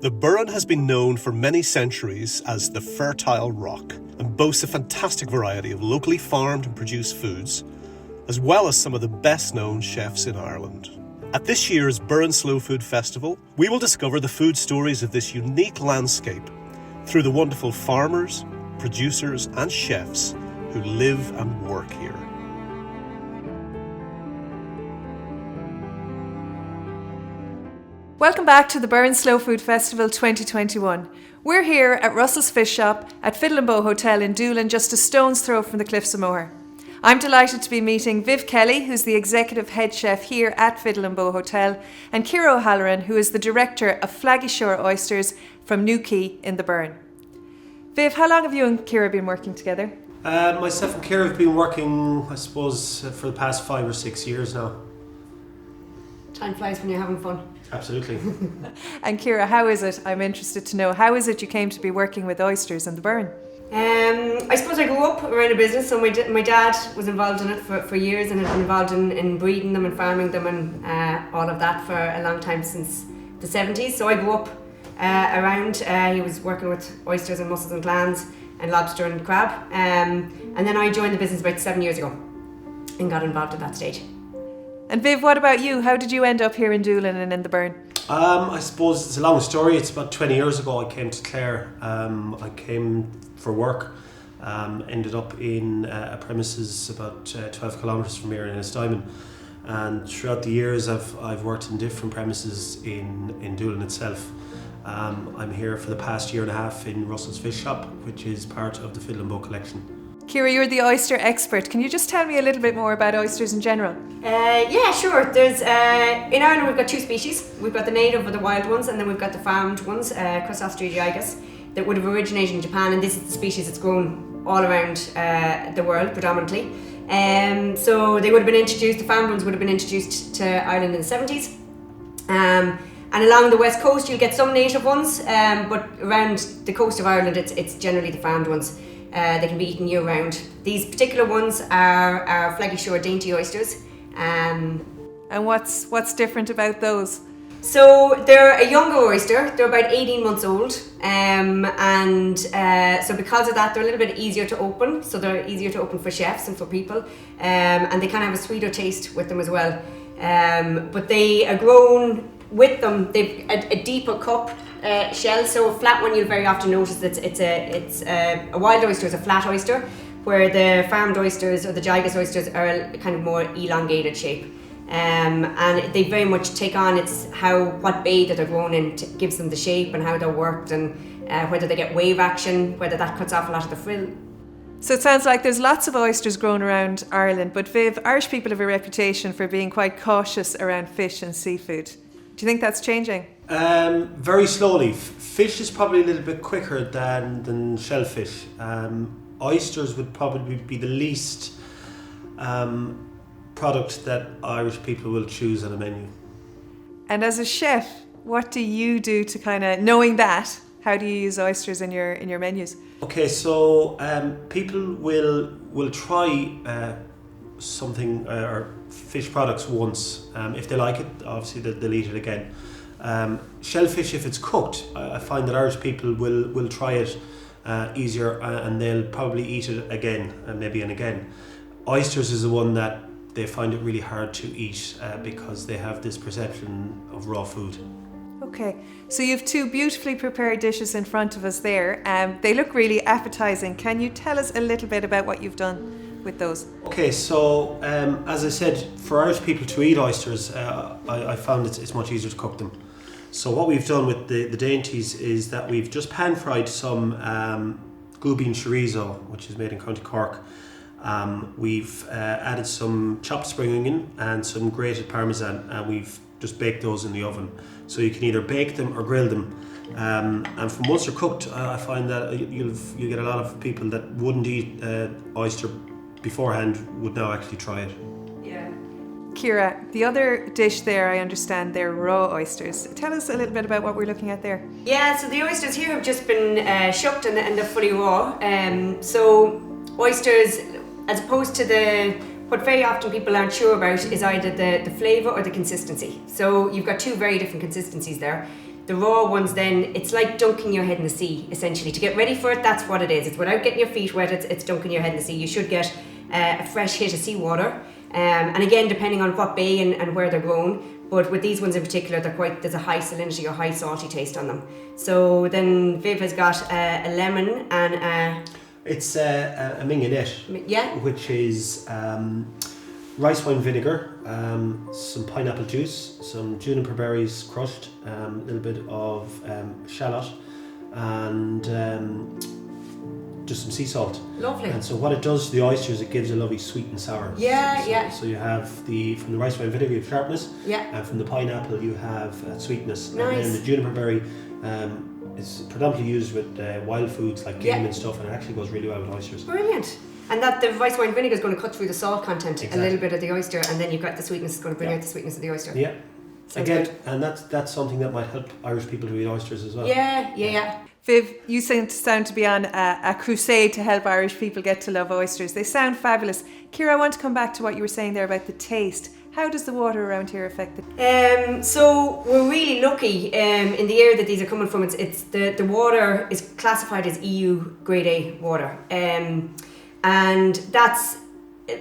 The Burren has been known for many centuries as the fertile rock and boasts a fantastic variety of locally farmed and produced foods, as well as some of the best-known chefs in Ireland. At this year's Burren Slow Food Festival, we will discover the food stories of this unique landscape through the wonderful farmers, producers and chefs who live and work here. Welcome back to the Burren Slow Food Festival 2021. We're here at Russell's Fish Shop at Fiddle Bow Hotel in Doolin, just a stone's throw from the Cliffs of Moher. I'm delighted to be meeting Viv Kelly, who's the executive head chef here at Fiddle Bow Hotel, and Ciara O'Halloran, who is the director of Flaggy Shore Oysters from New Quay in the Burren. Viv, how long have you and Ciara been working together? Myself and Ciara have been working, I suppose, for the past 5 or 6 years now. Time flies when you're having fun. Absolutely. And Ciara, how is it? I'm interested to know, how is it you came to be working with oysters in the Burren? I suppose I grew up around a business, so my dad was involved in it for years and had been involved in breeding them and farming them and all of that for a long time, since the 70s. So I grew up around, he was working with oysters and mussels and clams and lobster and crab. And then I joined the business about 7 years ago and got involved at that stage. And Viv, what about you? How did you end up here in Doolin and in the Burren? I suppose it's a long story. It's about 20 years ago I came to Clare. I came for work, ended up in a premises about 12 kilometres from here in Ennistimon. And throughout the years I've worked in different premises in Doolin itself. I'm here for the past year and a half in Russell's Fish Shop, which is part of the Fiddle Bow collection. Ciara, you're the oyster expert. Can you just tell me a little bit more about oysters in general? Yeah, sure. There's in Ireland we've got 2 species. We've got the native or the wild ones, and then we've got the farmed ones, Crossostreidiagus, that would have originated in Japan, and this is the species that's grown all around the world predominantly. So they would have been introduced, the farmed ones would have been introduced to Ireland in the 70s. And along the west coast you'll get some native ones, but around the coast of Ireland it's generally the farmed ones. They can be eaten year round. These particular ones are Flaggy Shore dainty oysters. And what's different about those? So they're a younger oyster. They're about 18 months old, so because of that they're a little bit easier to open. So they're easier to open for chefs and for people, and they kind of have a sweeter taste with them as well. But they are grown with them. They've a deeper cup shell. So a flat one you'll very often notice that it's a wild oyster is a flat oyster, where the farmed oysters or the Gigas oysters are a kind of more elongated shape. And they very much take on what bay that they're grown in gives them the shape and how they're worked, and whether they get wave action, whether that cuts off a lot of the frill. So it sounds like there's lots of oysters grown around Ireland, but Viv, Irish people have a reputation for being quite cautious around fish and seafood. Do you think that's changing? Very slowly. Fish is probably a little bit quicker than shellfish. Oysters would probably be the least product that Irish people will choose on a menu. And as a chef, what do you do to kind of, knowing that, how do you use oysters in your menus? Okay, so people will try something or fish products once. If they like it, obviously they'll eat it again. Shellfish, if it's cooked, I find that Irish people will try it easier, and they'll probably eat it again and maybe and again. Oysters is the one that they find it really hard to eat because they have this perception of raw food. Okay, so you have 2 beautifully prepared dishes in front of us there. They look really appetizing. Can you tell us a little bit about what you've done with those? Okay, so as I said, for Irish people to eat oysters, I found it's much easier to cook them. So what we've done with the dainties is that we've just pan-fried some goobie chorizo, which is made in County Cork. We've added some chopped spring onion and some grated parmesan, and we've just baked those in the oven. So you can either bake them or grill them. And from once they're cooked, I find that you'll get a lot of people that wouldn't eat oyster beforehand would now actually try it. Yeah. Ciara, the other dish there, I understand they're raw oysters. Tell us a little bit about what we're looking at there. Yeah, so the oysters here have just been shucked and they're fully raw. So oysters, as opposed to what very often people aren't sure about is either the flavour or the consistency. So you've got 2 very different consistencies there. The raw ones then, it's like dunking your head in the sea, essentially. To get ready for it, that's what it is. It's without getting your feet wet, it's dunking your head in the sea. You should get a fresh hit of seawater. And again, depending on what bay and where they're grown. But with these ones in particular, there's a high salinity or high salty taste on them. So then Viv has got a lemon and it's a mignonette, which is rice wine vinegar, some pineapple juice, some juniper berries crushed, a little bit of shallot, and just some sea salt. Lovely. And so what it does to the oysters, it gives a lovely sweet and sour. So you have from the rice wine vinegar you have sharpness, and from the pineapple you have sweetness. Nice. And then the juniper berry is predominantly used with wild foods like game and stuff, and it actually goes really well with oysters. Brilliant. And that the rice wine vinegar is going to cut through the salt content a little bit of the oyster, and then you've got the sweetness. It's going to bring out the sweetness of the oyster. Yeah. Sounds Again, good. and that's something that might help Irish people to eat oysters as well. Yeah. Viv, you sound to be on a crusade to help Irish people get to love oysters. They sound fabulous. Ciara, I want to come back to what you were saying there about the taste. How does the water around here affect it? So we're really lucky in the area that these are coming from. It's the water is classified as EU Grade A water, and that's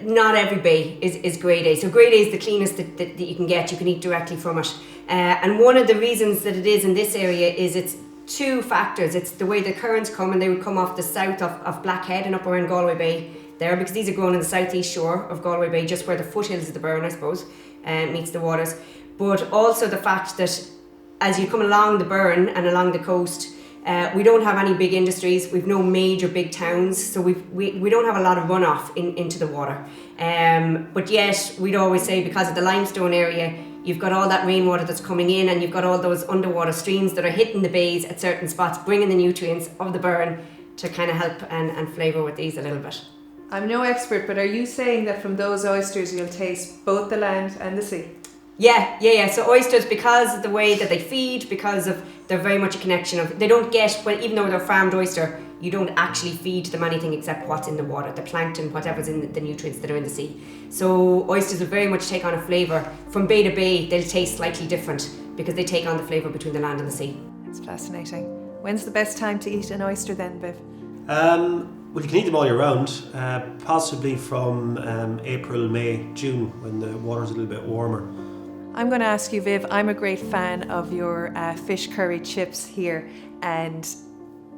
not every bay is Grade A. So Grade A is the cleanest that you can get. You can eat directly from it, and one of the reasons that it is in this area is it's two factors. It's the way the currents come, and they would come off the south of Blackhead and up around Galway Bay there, because these are grown in the southeast shore of Galway Bay, just where the foothills of the Burren, I suppose, meets the waters. But also the fact that as you come along the Burren and along the coast, we don't have any big industries. We've no major big towns, so we don't have a lot of runoff into the water. But yet we'd always say, because of the limestone area, you've got all that rainwater that's coming in, and you've got all those underwater streams that are hitting the bays at certain spots, bringing the nutrients of the Burren to kind of help and flavour with these a little bit. I'm no expert, but are you saying that from those oysters you'll taste both the land and the sea? Yeah. So oysters, because of the way that they feed, because of they're very much a connection of, they don't get, well, even though they're farmed oyster, you don't actually feed them anything except what's in the water, the plankton, whatever's in the nutrients that are in the sea. So oysters will very much take on a flavour. From bay to bay, they'll taste slightly different because they take on the flavour between the land and the sea. It's fascinating. When's the best time to eat an oyster then, Viv? Well, you can eat them all year round, possibly from April, May, June, when the water's a little bit warmer. I'm going to ask you, Viv, I'm a great fan of your fish curry chips here, and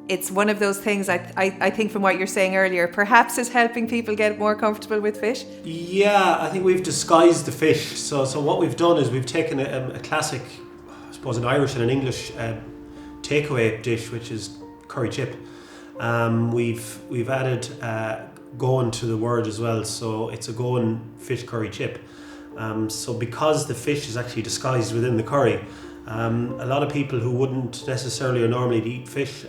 it's one of those things I think from what you're saying earlier, perhaps is helping people get more comfortable with fish. Yeah, I think we've disguised the fish. So what we've done is we've taken a classic, I suppose, an Irish and an English takeaway dish, which is curry chip. We've added Goan to the word as well, so it's a Goan fish curry chip. So because the fish is actually disguised within the curry, a lot of people who wouldn't necessarily or normally eat fish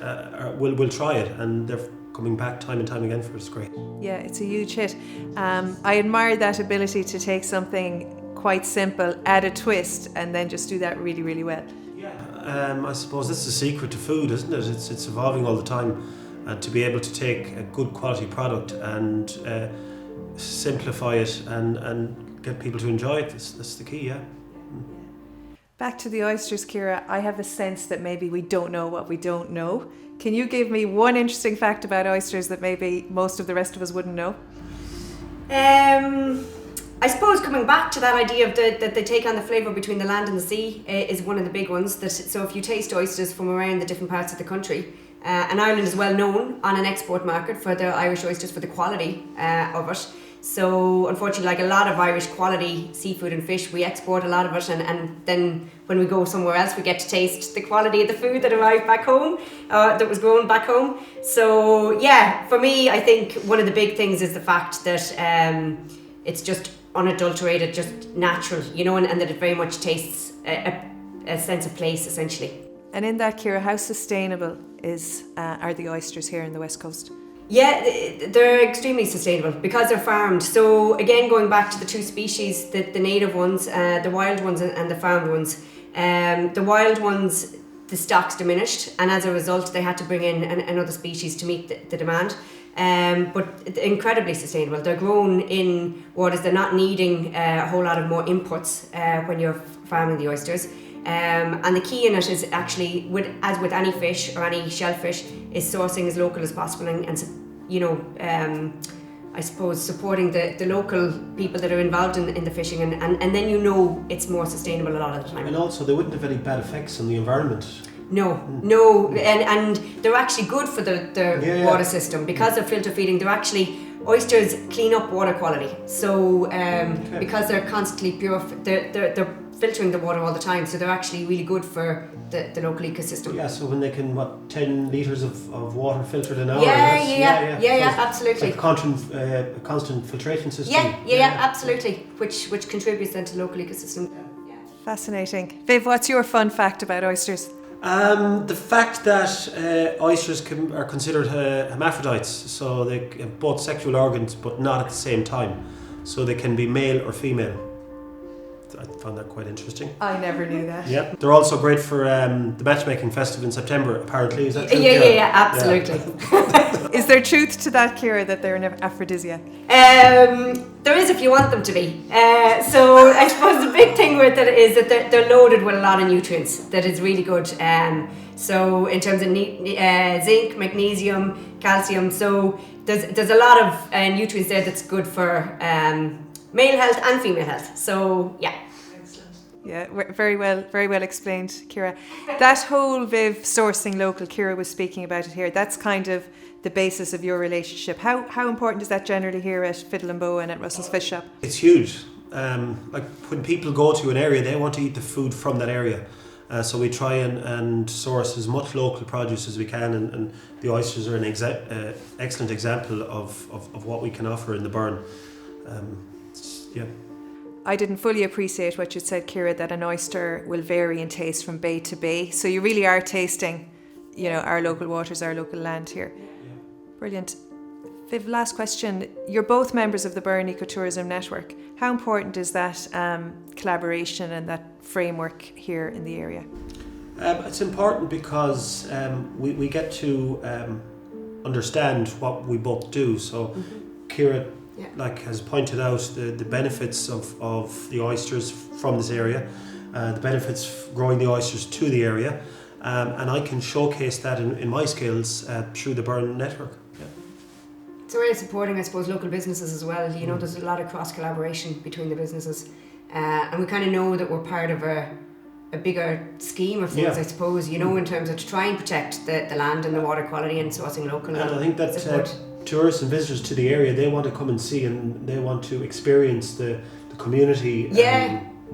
will try it, and they're coming back time and time again for it. It's great. Yeah, it's a huge hit. I admire that ability to take something quite simple, add a twist, and then just do that really, really well. Yeah, I suppose that's the secret to food, isn't it? It's evolving all the time, and to be able to take a good quality product and simplify it and get people to enjoy it, that's the key, yeah. Back to the oysters, Ciara, I have a sense that maybe we don't know what we don't know. Can you give me one interesting fact about oysters that maybe most of the rest of us wouldn't know? I suppose coming back to that idea of that they take on the flavour between the land and the sea is one of the big ones. So if you taste oysters from around the different parts of the country, and Ireland is well known on an export market for the Irish oysters, for the quality of it. So unfortunately, like a lot of Irish quality seafood and fish, we export a lot of it, and then when we go somewhere else, we get to taste the quality of the food that arrived back home, that was grown back home. So yeah, for me, I think one of the big things is the fact that it's just unadulterated, just natural, and that it very much tastes a sense of place, essentially. And in that, Ciara, how sustainable are the oysters here in the West Coast? Yeah, they're extremely sustainable because they're farmed. So again, going back to the two species, the native ones, the wild ones and the farmed ones. The wild ones, the stock's diminished, and as a result they had to bring in another species to meet the demand. But incredibly sustainable. They're grown in waters. They're not needing a whole lot of more inputs when you're farming the oysters. And the key in it is actually, as with any fish or any shellfish, is sourcing as local as possible and I suppose supporting the local people that are involved in the fishing, and then it's more sustainable a lot of the time. And also they wouldn't have any bad effects on the environment. No, and they're actually good for the water system because they're filter feeding. Oysters clean up water quality. So because they're constantly pure, they're filtering the water all the time. So they're actually really good for the local ecosystem. Yeah. So when they can 10 litres of water filtered an hour. Yeah, absolutely. Like a constant filtration system. Yeah, absolutely. Which contributes then to the local ecosystem. Yeah. Fascinating. Viv, what's your fun fact about oysters? The fact that oysters are considered hermaphrodites, so they have both sexual organs but not at the same time, so they can be male or female. I found that quite interesting. I never knew that. Yeah, they're also great for the matchmaking festival in September. Apparently, is that true? Yeah, absolutely. Is there truth to that, Ciara, that they're an aphrodisiac? There is if you want them to be. So I suppose the big thing with it is that they're loaded with a lot of nutrients that is really good. So in terms of zinc, magnesium, calcium, so there's a lot of nutrients there that's good for male health and female health. So yeah. Yeah, very well explained, Ciara. That whole Viv sourcing local, Ciara was speaking about it here. That's kind of the basis of your relationship. How important is that generally here at Fiddle Bow and at Russell's Fish Shop? It's huge. Like when people go to an area, they want to eat the food from that area. So we try and source as much local produce as we can, and the oysters are an excellent example of what we can offer in the Burren. Yeah. I didn't fully appreciate what you said, Ciara, that an oyster will vary in taste from bay to bay. So you really are tasting, our local waters, our local land here. Yeah. Brilliant. Viv, last question. You're both members of the Burren Ecotourism Network. How important is that collaboration and that framework here in the area? It's important because we get to understand what we both do. So Ciara has pointed out the benefits of the oysters from this area, the benefits growing the oysters to the area, and I can showcase that in my skills through the Burren network. Yeah. So we're supporting, I suppose, local businesses as well. There's a lot of cross collaboration between the businesses, and we kind of know that we're part of a bigger scheme of things, I suppose, in terms of to try and protect the land and the water quality and sourcing local. And I think that tourists and visitors to the area, they want to come and see, and they want to experience the community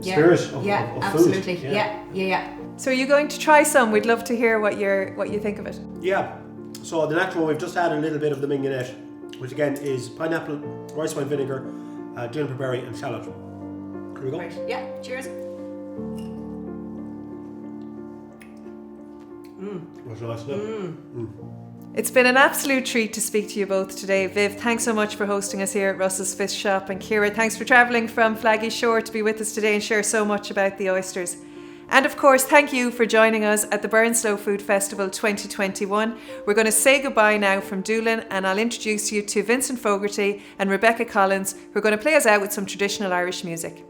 spirit of food. Absolutely. Yeah. So are you going to try some? We'd love to hear what you think of it. Yeah. So the natural one, we've just added a little bit of the mignonette, which again is pineapple, rice wine vinegar, juniper berry and shallot. Here we go. Right. Yeah. Cheers. That's nice, isn't it? It's been an absolute treat to speak to you both today. Viv, thanks so much for hosting us here at Russell's Fish Shop, and Ciara, thanks for travelling from Flaggy Shore to be with us today and share so much about the oysters. And of course, thank you for joining us at the Burren Slow Food Festival 2021. We're going to say goodbye now from Doolin, and I'll introduce you to Vincent Fogarty and Rebecca Collins, who are going to play us out with some traditional Irish music.